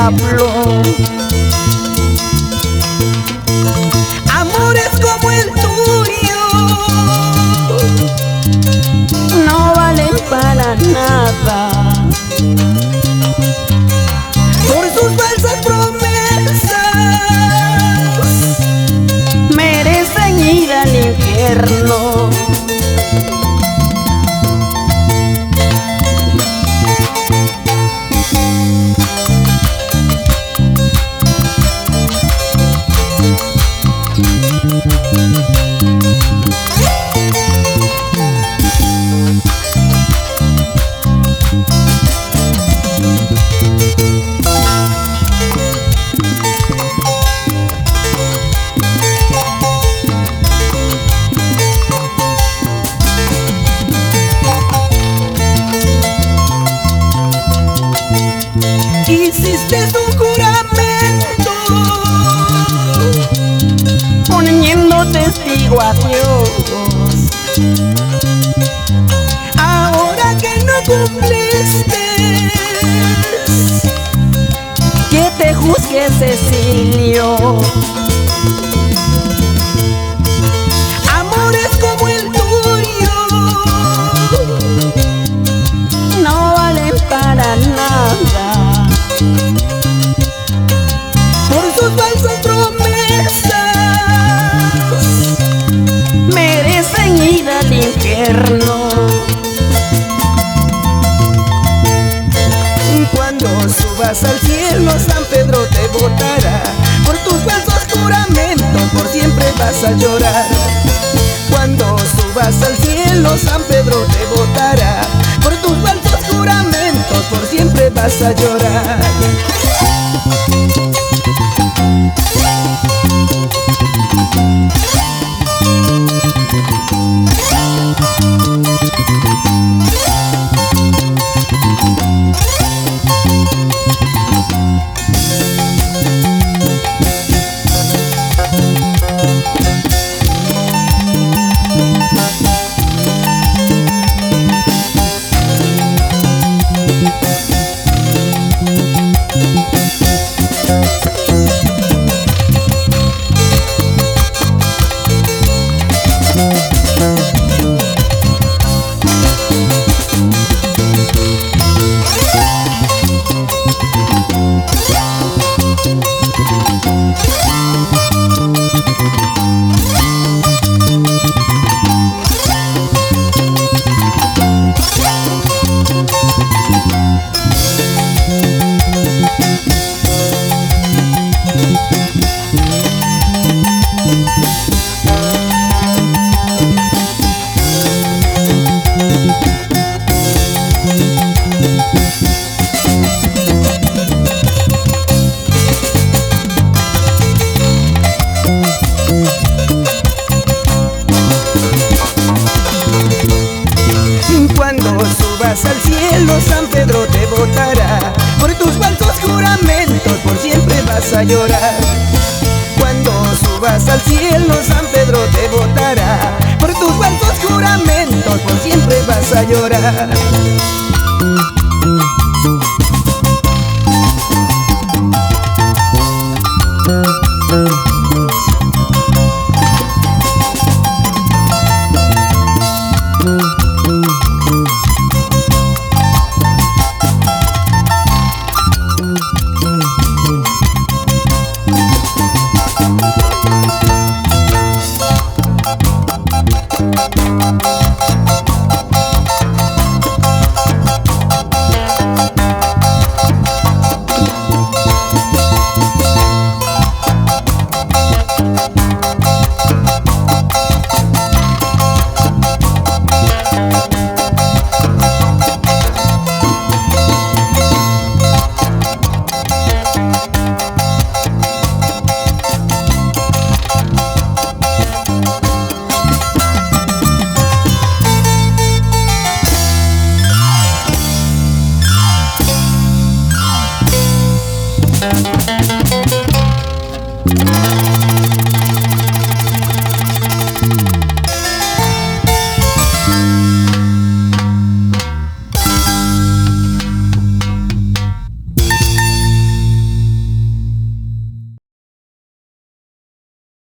diablo. Amores como el tuyo no valen para nada. Por sus falsas promesas merecen ir al infierno. Hiciste un juramento poniendo testigo a Dios. Ahora que no cumpliste, que te juzgue Cecilio. Amores como el tuyo no valen para nada. Por sus falsas promesas merecen ir al infierno. Cuando subas al cielo, San Pedro te botará. Por tus falsos juramentos por siempre vas a llorar. Cuando subas al cielo, San Pedro te botará. Por tus falsos juramentos por siempre vas a llorar. Cuando subas al cielo, San Pedro te botará. Por tus falsos juramentos por siempre vas a llorar. Cuando subas al cielo, San Pedro te botará. Por tus falsos juramentos por siempre vas a llorar.